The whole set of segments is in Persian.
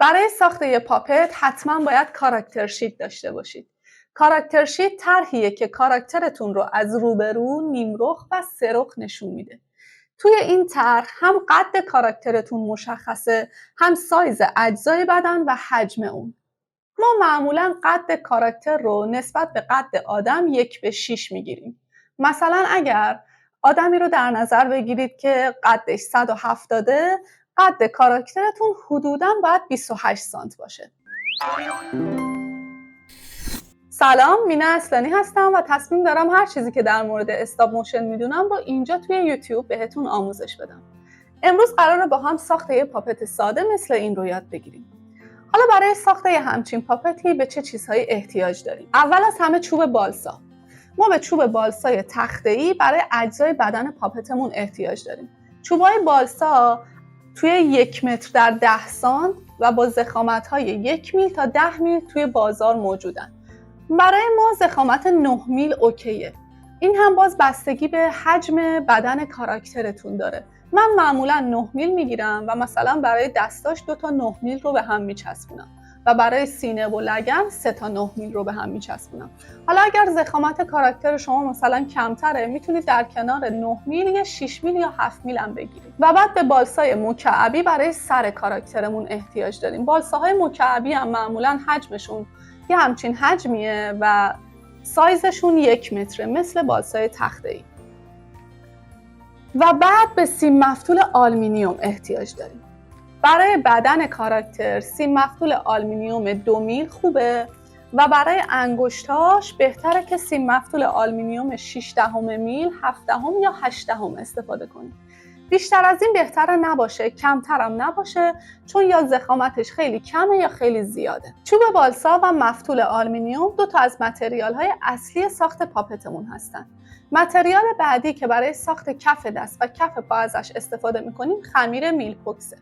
برای ساخت یه پاپت حتما باید کاراکتر شیت داشته باشید. کاراکتر شیت طرحیه که کاراکترتون رو از روبرو، نیمرخ و سه‌رخ نشون میده. توی این طرح هم قد کاراکترتون مشخصه، هم سایز اجزای بدن و حجم اون. ما معمولاً قد کاراکتر رو نسبت به قد آدم 1:6 میگیریم. مثلا اگر آدمی رو در نظر بگیرید که قدش 170، قد کاراکترتون حدوداً باید 28 سانت باشه. سلام، مینا اصلانی هستم و تصمیم دارم هر چیزی که در مورد استاپ موشن میدونم رو اینجا توی یوتیوب بهتون آموزش بدم. امروز قراره با هم ساخت یه پاپت ساده مثل این رو یاد بگیریم. حالا برای ساخت یه همچین پاپتی به چه چیزهایی احتیاج داریم؟ اول از همه چوب بالسا. ما به چوب بالسای تخته‌ای برای اجزای بدن پاپتمون احتیاج داریم. چوبای بالسا توی 1 متر در 10 سانت و با ضخامت‌های 1 میل تا 10 میل توی بازار موجودن. برای ما ضخامت 9 میل اوکیه. این هم باز بستگی به حجم بدن کاراکترتون داره. من معمولا 9 میل میگیرم و مثلا برای دستاش 2 تا 9 میل رو به هم میچسبونم و برای سینه و لگن 3 تا 9 میل رو به هم میچسبونم. حالا اگر ضخامت کاراکتر شما مثلا کمتره، میتونید در کنار 9 میل یا 6 میل یا 7 میل هم بگیرید. و بعد به بالسای مکعبی برای سر کاراکترمون احتیاج داریم. بالساهای مکعبی هم معمولا حجمشون یه همچین حجمیه و سایزشون 1 متره مثل بالسای تخته‌ای. و بعد به سیم مفتول آلومینیوم احتیاج داریم. برای بدن کاراکتر سیم مفتول آلومینیوم 2 میل خوبه و برای انگشتاش بهتره که سیم مفتول آلومینیوم 0.6 میل، 0.7 یا 0.8 استفاده کنید. بیشتر از این بهتره نباشه، کمترم نباشه، چون یا ضخامتش خیلی کمه یا خیلی زیاده. چوب بالسا و مفتول آلومینیوم 2 تا از متریال‌های اصلی ساخت پاپتمون هستن. متریال بعدی که برای ساخت کف دست و کف پا ازش استفاده می‌کنیم خمیر میلپوکسه.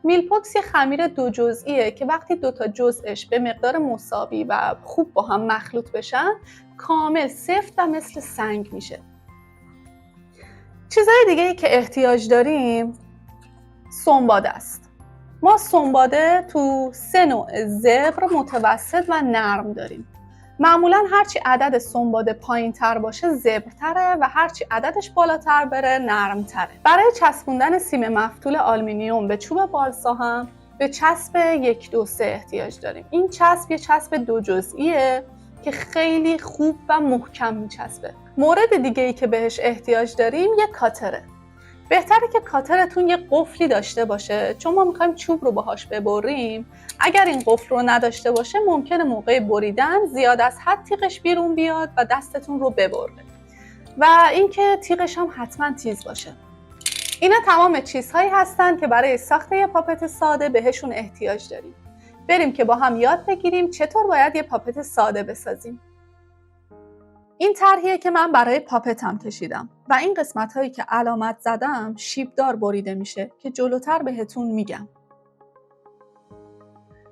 میلپوکس یه خمیر 2 جزئیه که وقتی 2 تا جزءش به مقدار مساوی و خوب با هم مخلوط بشن کامل سفت و مثل سنگ میشه. چیزهای دیگه‌ای که احتیاج داریم سنباده است. ما سنباده تو 3 نوع زبر، متوسط و نرم داریم. معمولاً هرچی عدد سنباده پایین تر باشه زبرتره و هرچی عددش بالاتر بره نرمتره. برای چسبوندن سیم مفتول آلومینیوم به چوب بالسا هم به چسب 1، 2، 3 احتیاج داریم. این چسب یه چسب 2 جزئیه که خیلی خوب و محکم میچسبه. مورد دیگه‌ای که بهش احتیاج داریم یه کاتره. بهتره که کاترتون یه قفلی داشته باشه، چون ما میخوایم چوب رو باهاش ببریم. اگر این قفل رو نداشته باشه ممکنه موقع بریدن زیاد از حد تیغش بیرون بیاد و دستتون رو ببره. و اینکه تیغش هم حتما تیز باشه. اینا تمام چیزهایی هستن که برای ساخت یه پاپت ساده بهشون احتیاج داریم. بریم که با هم یاد بگیریم چطور باید یه پاپت ساده بسازیم. این طرحیه که من برای پاپتم کشیدم و این قسمت هایی که علامت زدم شیبدار بریده میشه که جلوتر بهتون میگم.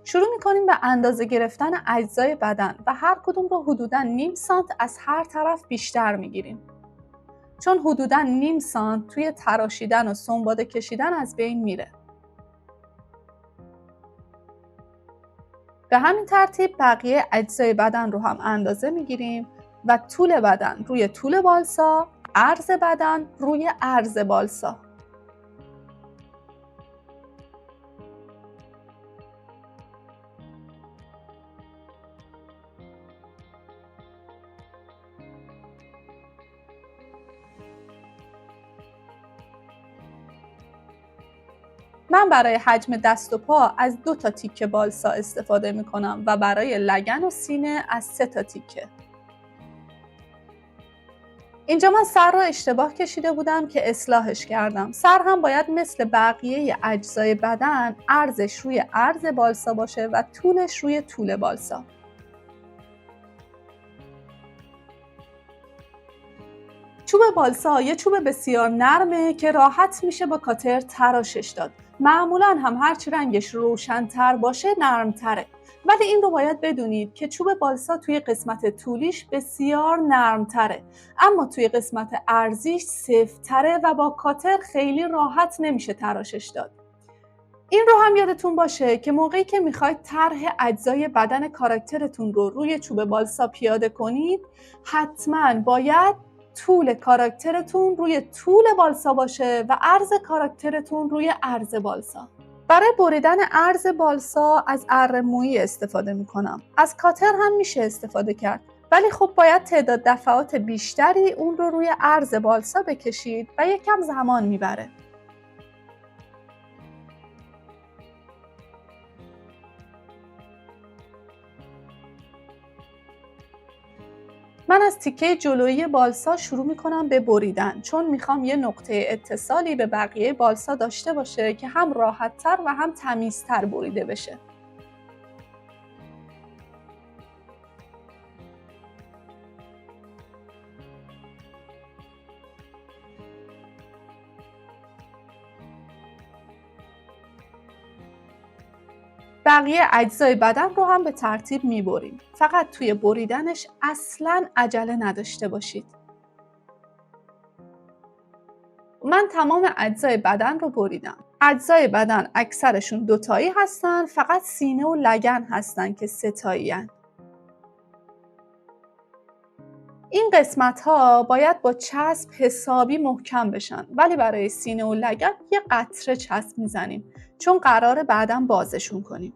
شروع میکنیم به اندازه گرفتن اجزای بدن و هر کدوم رو حدوداً نیم سانت از هر طرف بیشتر میگیریم. چون حدوداً نیم سانت توی تراشیدن و سنباده کشیدن از بین میره. به همین ترتیب بقیه اجزای بدن رو هم اندازه میگیریم و طول بدن روی طول بالسا، عرض بدن روی عرض بالسا. من برای حجم دست و پا از 2 تا تیکه بالسا استفاده میکنم و برای لگن و سینه از 3 تا تیکه. اینجا من سر رو اشتباه کشیده بودم که اصلاحش کردم. سر هم باید مثل بقیه اجزای بدن عرضش روی عرض بالسا باشه و طولش روی طول بالسا. چوب بالسا یه چوب بسیار نرمه که راحت میشه با کاتر تراشش داد. معمولاً هم هرچی رنگش روشن‌تر باشه نرم‌تره. ولی این رو باید بدونید که چوب بالسا توی قسمت طولیش بسیار نرم‌تره، اما توی قسمت عرضیش سفت‌تره و با کاتر خیلی راحت نمیشه تراشش داد. این رو هم یادتون باشه که موقعی که میخواید طرح اجزای بدن کاراکترتون رو روی چوب بالسا پیاده کنید، حتما باید طول کاراکترتون روی طول بالسا باشه و عرض کاراکترتون روی عرض بالسا. برای بریدن عرض بالسا از اره مویی استفاده میکنم. از کاتر هم میشه استفاده کرد، ولی خب باید تعداد دفعات بیشتری اون رو روی عرض بالسا بکشید و یکم زمان میبره. من از تیکه جلویی بالسا شروع میکنم به بریدن، چون میخوام یه نقطه اتصالی به بقیه بالسا داشته باشه که هم راحت‌تر و هم تمیزتر بریده بشه. بقیه اجزای بدن رو هم به ترتیب میبریم. فقط توی بریدنش اصلاً عجله نداشته باشید. من تمام اجزای بدن رو بریدم. اجزای بدن اکثرشون دوتایی هستن، فقط سینه و لگن هستن که ستایی هن. این قسمت ها باید با چسب حسابی محکم بشن، ولی برای سینه و لگن یه قطره چسب میزنیم، چون قراره بعداً بازشون کنیم.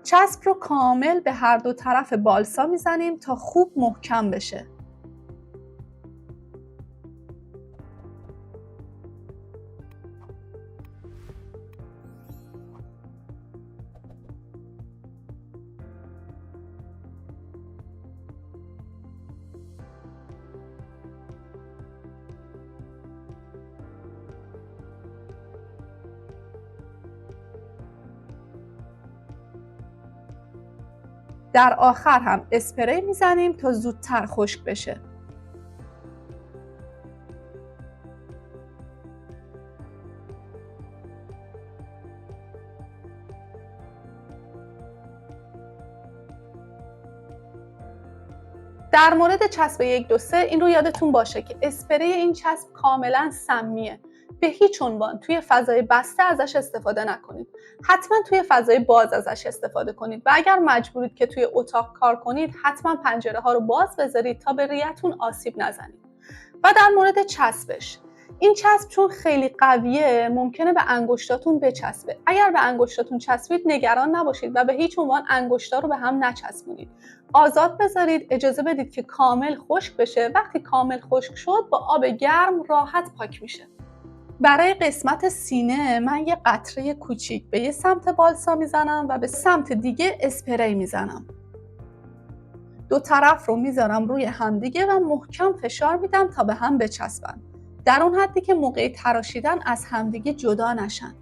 چسب رو کامل به هر دو طرف بالسا میزنیم تا خوب محکم بشه. در آخر هم اسپری میزنیم تا زودتر خشک بشه. در مورد چسب 1 2 3 این رو یادتون باشه که اسپری این چسب کاملا سمیه. به هیچ عنوان توی فضای بسته ازش استفاده نکنید. حتما توی فضای باز ازش استفاده کنید و اگر مجبورید که توی اتاق کار کنید، حتما پنجره ها رو باز بذارید تا به ریتون آسیب نزنید. و در مورد چسبش، این چسب چون خیلی قویه ممکنه به انگشتاتون بچسبه. اگر به انگشتاتون چسبید نگران نباشید و به هیچ عنوان انگشتا رو به هم نچسبونید. آزاد بذارید، اجازه بدید که کامل خشک بشه. وقتی کامل خشک شد با آب گرم راحت پاک میشه. برای قسمت سینه من یه قطره کوچیک به یه سمت بالسا میزنم و به سمت دیگه اسپری میزنم. دو طرف رو میذارم روی همدیگه و محکم فشار میدم تا به هم بچسبن، در اون حدی که موقع تراشیدن از همدیگه جدا نشن.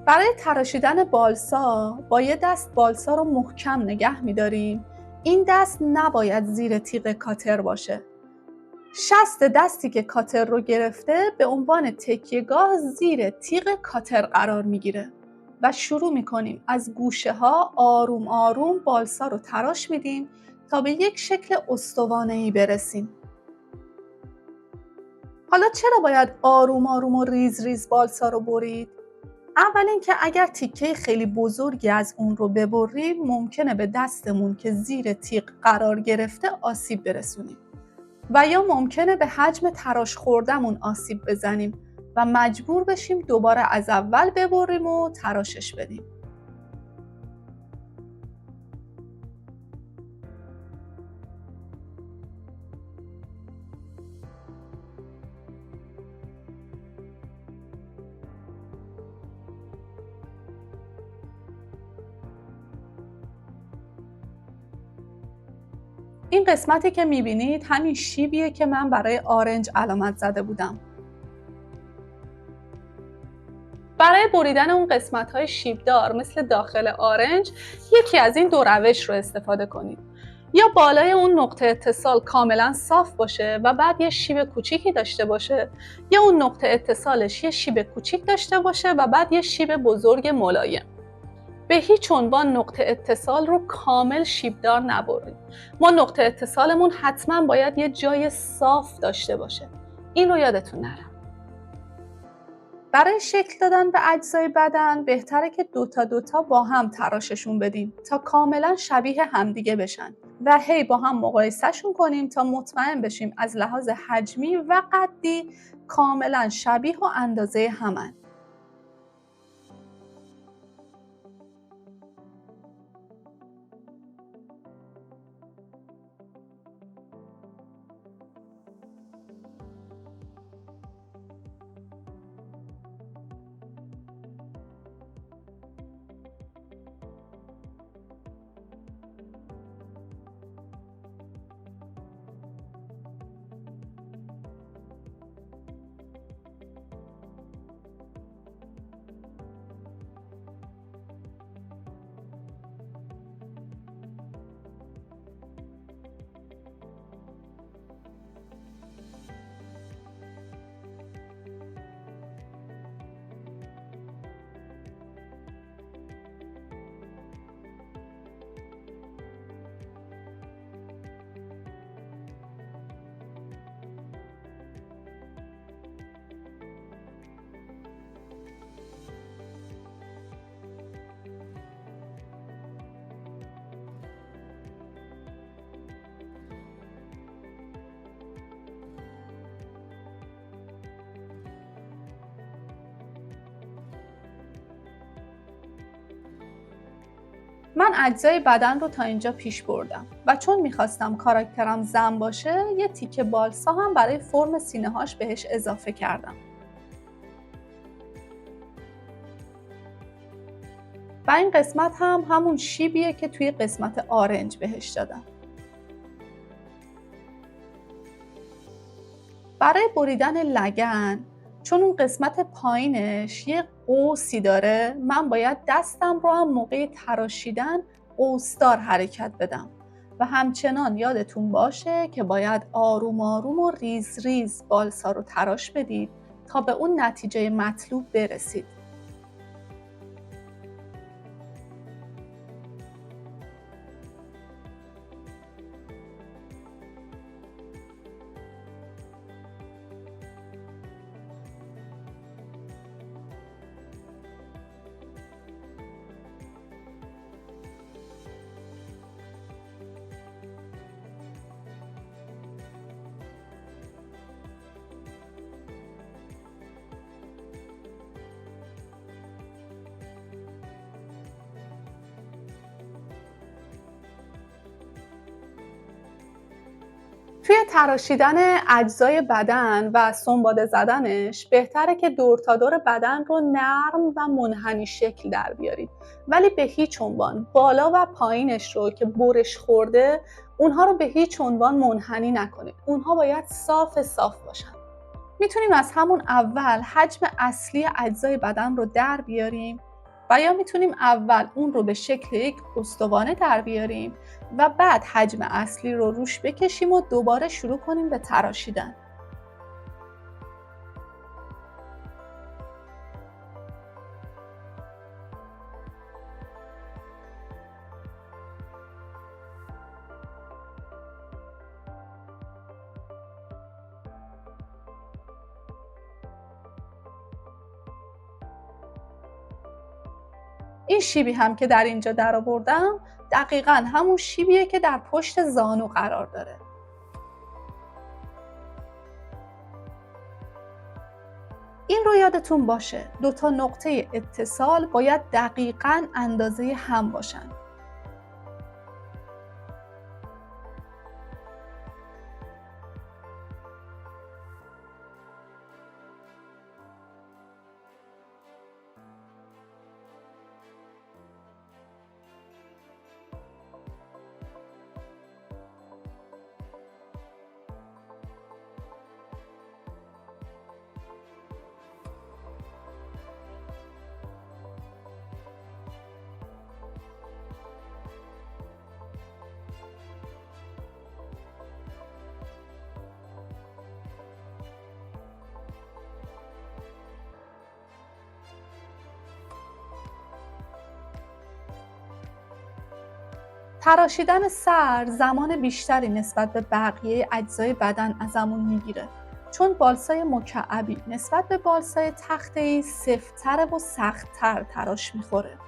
برای تراشیدن بالسا با یه دست بالسا رو محکم نگه میداریم. این دست نباید زیر تیغ کاتر باشه. شست دستی که کاتر رو گرفته به عنوان تکیه‌گاه زیر تیغ کاتر قرار میگیره و شروع میکنیم از گوشه ها آروم آروم بالسا رو تراش میدیم تا به یک شکل استوانه‌ای برسیم. حالا چرا باید آروم آروم و ریز ریز بالسا رو برید؟ اول اینکه اگر تیکه خیلی بزرگی از اون رو ببریم ممکنه به دستمون که زیر تیغ قرار گرفته آسیب برسونیم و یا ممکنه به حجم تراش خوردمون آسیب بزنیم و مجبور بشیم دوباره از اول ببریم و تراشش بدیم. این قسمتی که میبینید همین شیبیه که من برای آرنج علامت زده بودم. برای بریدن اون قسمت‌های شیبدار مثل داخل آرنج یکی از این دو روش رو استفاده کنید. یا بالای اون نقطه اتصال کاملا صاف باشه و بعد یه شیب کوچیکی داشته باشه، یا اون نقطه اتصالش یه شیب کوچیک داشته باشه و بعد یه شیب بزرگ ملایم. به هیچ عنوان نقطه اتصال رو کامل شیبدار نبرید. ما نقطه اتصالمون حتما باید یه جای صاف داشته باشه. این رو یادتون نره. برای شکل دادن به اجزای بدن بهتره که دوتا با هم تراششون بدیم تا کاملا شبیه همدیگه بشن و هی با هم مقایسهشون کنیم تا مطمئن بشیم از لحاظ حجمی و قدی کاملا شبیه و اندازه همن. من اجزای بدن رو تا اینجا پیش بردم و چون میخواستم کاراکترم زن باشه یه تیکه بالسا هم برای فرم سینه هاش بهش اضافه کردم. و این قسمت هم همون شیبیه که توی قسمت آرنج بهش دادم. برای بریدن لگن چون اون قسمت پایینش یه قوسی داره، من باید دستم رو هم موقع تراشیدن قوسدار حرکت بدم و همچنان یادتون باشه که باید آروم آروم و ریز ریز بالسا رو تراش بدید تا به اون نتیجه مطلوب برسید. توی تراشیدن اجزای بدن و سنباده زدنش بهتره که دور تا دور بدن رو نرم و منحنی شکل در بیارید، ولی به هیچ عنوان بالا و پایینش رو که برش خورده اونها رو به هیچ عنوان منحنی نکنید. اونها باید صاف باشن. میتونیم از همون اول حجم اصلی اجزای بدن رو در بیاریم و یا میتونیم اول اون رو به شکل یک استوانه در بیاریم و بعد حجم اصلی رو روش بکشیم و دوباره شروع کنیم به تراشیدن. این شیبی هم که در اینجا در آوردم دقیقاً همون شیبیه که در پشت زانو قرار داره. این رو یادتون باشه، دوتا نقطه اتصال باید دقیقاً اندازه هم باشن. تراشیدن سر زمان بیشتری نسبت به بقیه اجزای بدن ازمون میگیره، چون بالسای مکعبی نسبت به بالسای تخته‌ای سفت‌تر و سخت‌تر تراش میخوره.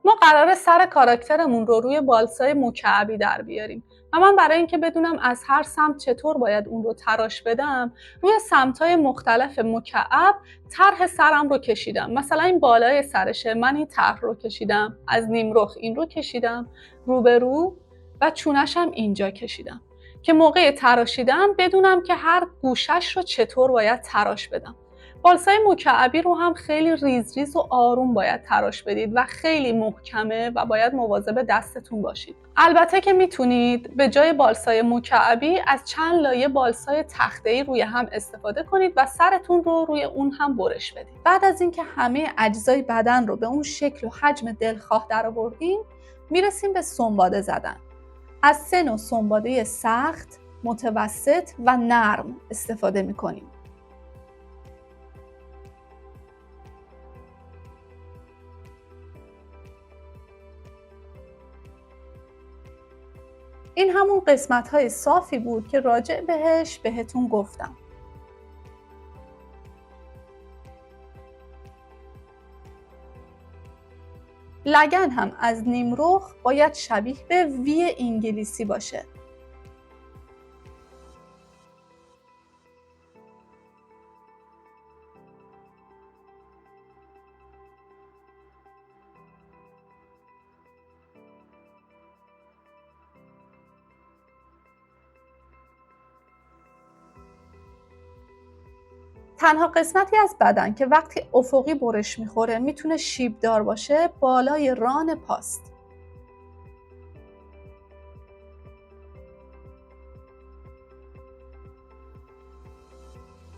ما قراره سر کاراکترمون رو روی بالسای مکعبی در بیاریم و من برای اینکه بدونم از هر سمت چطور باید اون رو تراش بدم، روی سمت‌های مختلف مکعب طرح سرم رو کشیدم. مثلا این بالای سرشه، من این طرح رو کشیدم، از نیم رخ این رو کشیدم، رو به رو، و چونشم اینجا کشیدم که موقع تراشیدن بدونم که هر گوشش رو چطور باید تراش بدم. بالسای مکعبی رو هم خیلی ریز ریز و آروم باید تراش بدید و خیلی محکمه و باید مواظب دستتون باشید. البته که میتونید به جای بالسای مکعبی از چند لایه بالسای تخته‌ای روی هم استفاده کنید و سرتون رو روی اون هم برش بدید. بعد از اینکه همه اجزای بدن رو به اون شکل و حجم دلخواه درآوردیم، میرسیم به سنباده زدن. از 3 نوع سنباده سخت، متوسط و نرم استفاده میکنیم. این همون قسمت‌های صافی بود که راجع بهش بهتون گفتم. لگن هم از نیم رخ باید شبیه به وی انگلیسی باشه. تنها قسمتی از بدن که وقتی افقی برش میخوره میتونه شیبدار باشه بالای ران پاست.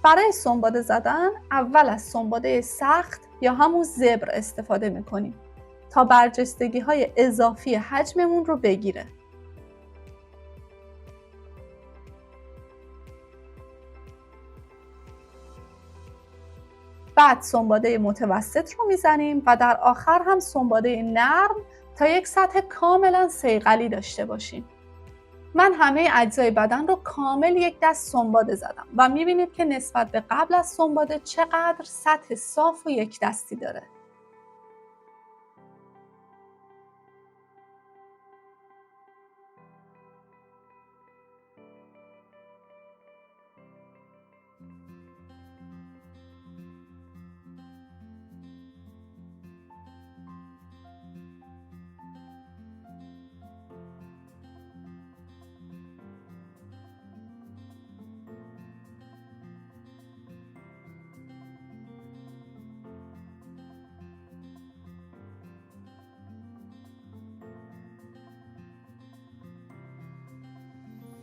برای سنباده زدن اول از سنباده سخت یا همون زبر استفاده میکنیم تا برجستگی های اضافی حجممون رو بگیره. بعد سنباده متوسط رو میزنیم و در آخر هم سنباده نرم تا یک سطح کاملا صیقلی داشته باشیم. من همه اجزای بدن رو کامل یک دست سنباده زدم و میبینید که نسبت به قبل از سنباده چقدر سطح صاف و یک دستی داره.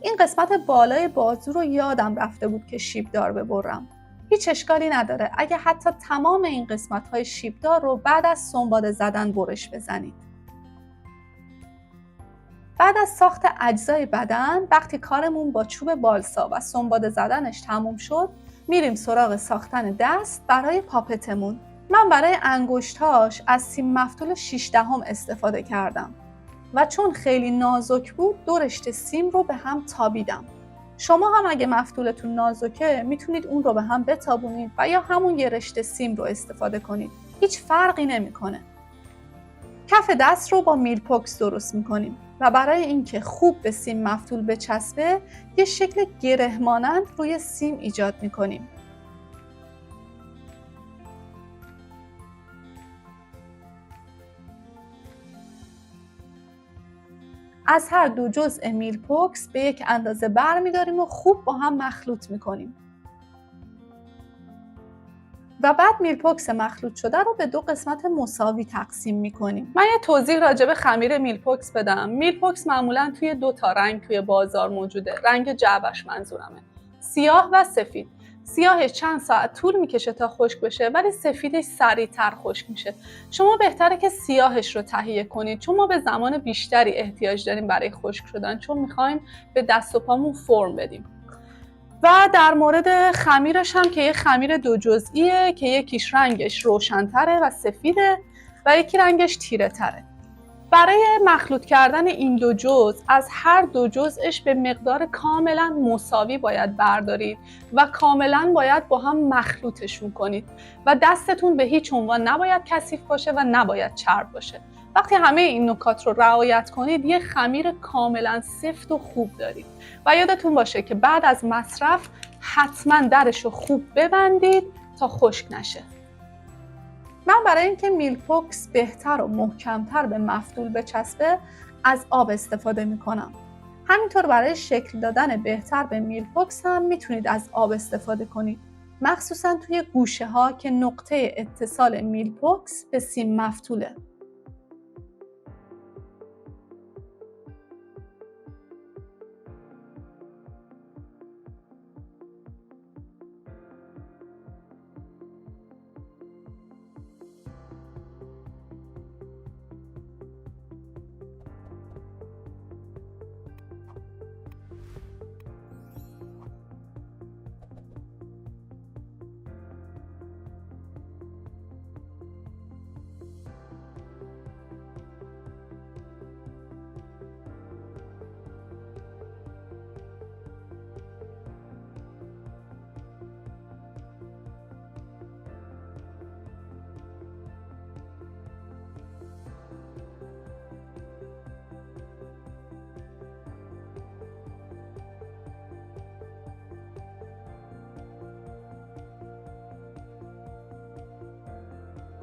این قسمت بالای بازو رو یادم رفته بود که شیبدار ببرم. هیچ اشکالی نداره اگه حتی تمام این قسمت‌های شیبدار رو بعد از سنباده زدن برش بزنید. بعد از ساخت اجزای بدن، وقتی کارمون با چوب بالسا و سنباده زدنش تموم شد، میریم سراغ ساختن دست برای پاپتمون. من برای انگشتاش از سیم مفتول 6/10 استفاده کردم و چون خیلی نازک بود 2 رشته سیم رو به هم تابیدم. شما هم اگه مفتولتون نازکه میتونید اون رو به هم بتابونید و یا همون 1 رشته سیم رو استفاده کنید. هیچ فرقی نمیکنه. کف دست رو با میلپوکس درست میکنیم و برای اینکه خوب به سیم مفتول بچسبه یه شکل گره مانند روی سیم ایجاد میکنیم. از هر 2 جزء میلپوکس به یک اندازه برمی‌داریم و خوب با هم مخلوط می‌کنیم. و بعد میلپوکس مخلوط شده رو به 2 قسمت مساوی تقسیم می‌کنیم. من یه توضیح راجع به خمیر میلپوکس بدم. میلپوکس معمولاً توی 2 تا رنگ توی بازار موجوده. رنگ جعبش منظورمه. سیاه و سفید. سیاهش چند ساعت طول میکشه تا خشک بشه، ولی سفیدش سریعتر خشک میشه. شما بهتره که سیاهش رو تهیه کنید چون ما به زمان بیشتری احتیاج داریم برای خشک شدن، چون میخوایم به دست و پامون فرم بدیم. و در مورد خمیرش هم که یه خمیر 2 جزئیه که یکیش رنگش روشن‌تره و سفیده و یکی رنگش تیره تره. برای مخلوط کردن این 2 جزء از هر 2 جزءش به مقدار کاملا مساوی باید بردارید و کاملا باید با هم مخلوطشون کنید و دستتون به هیچ عنوان نباید کثیف باشه و نباید چرب باشه. وقتی همه این نکات رو رعایت کنید یه خمیر کاملا سفت و خوب دارید و یادتون باشه که بعد از مصرف حتما درش رو خوب ببندید تا خشک نشه. من برای اینکه میلپوکس بهتر و محکمتر به مفتول بچسبه از آب استفاده میکنم. همینطور برای شکل دادن بهتر به میلپوکس هم میتونید از آب استفاده کنید. مخصوصا توی گوشه ها که نقطه اتصال میلپوکس به سیم مفتوله.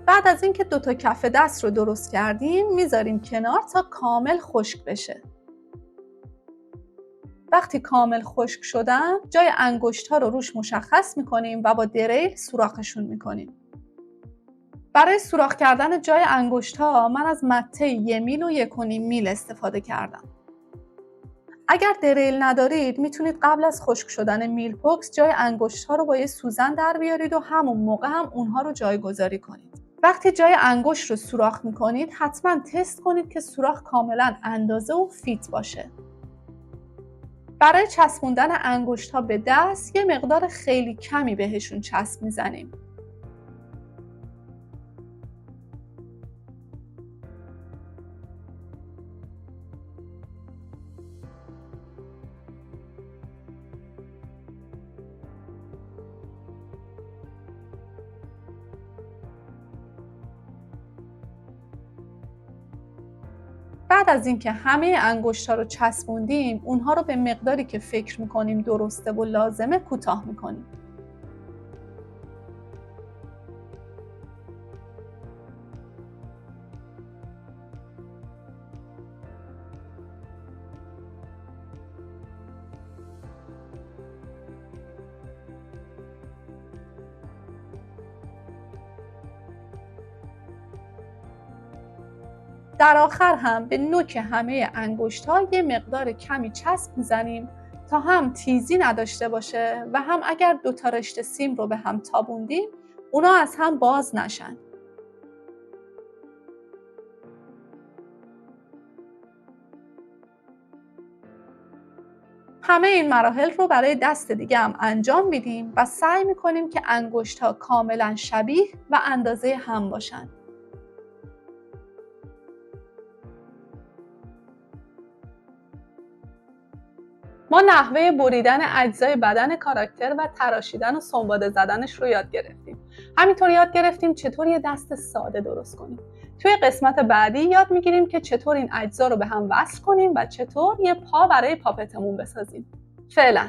بعد از اینکه 2 تا کف دست رو درست کردیم میذاریم کنار تا کامل خشک بشه. وقتی کامل خشک شدن جای انگشت ها رو روش مشخص میکنیم و با دریل سوراخشون میکنیم. برای سوراخ کردن جای انگشت ها من از مته 1 میل و 1.5 میل استفاده کردم. اگر دریل ندارید میتونید قبل از خشک شدن میلپوکس جای انگشت ها رو با یه سوزن در بیارید و همون موقع هم اونها رو جایگذاری کنید. وقتی جای انگشت رو سوراخ میکنید حتما تست کنید که سوراخ کاملا اندازه و فیت باشه. برای چسبوندن انگشت ها به دست یه مقدار خیلی کمی بهشون چسب میزنیم. بعد از اینکه همه انگشت‌ها رو چسبوندیم، اونها رو به مقداری که فکر می‌کنیم درسته و لازمه کوتاه می‌کنیم. در آخر هم به نوک همه انگشت‌ها یه مقدار کمی چسب میزنیم تا هم تیزی نداشته باشه و هم اگر 2 تا رشته سیم رو به هم تابوندیم اونا از هم باز نشن. همه این مراحل رو برای دست دیگه هم انجام میدیم و سعی میکنیم که انگشت‌ها کاملا شبیه و اندازه هم باشن. ما نحوه بریدن اجزای بدن کاراکتر و تراشیدن و سنباده زدنش رو یاد گرفتیم. همینطور یاد گرفتیم چطور یه دست ساده درست کنیم. توی قسمت بعدی یاد میگیریم که چطور این اجزا رو به هم وصل کنیم و چطور یه پا برای پاپتمون بسازیم. فعلا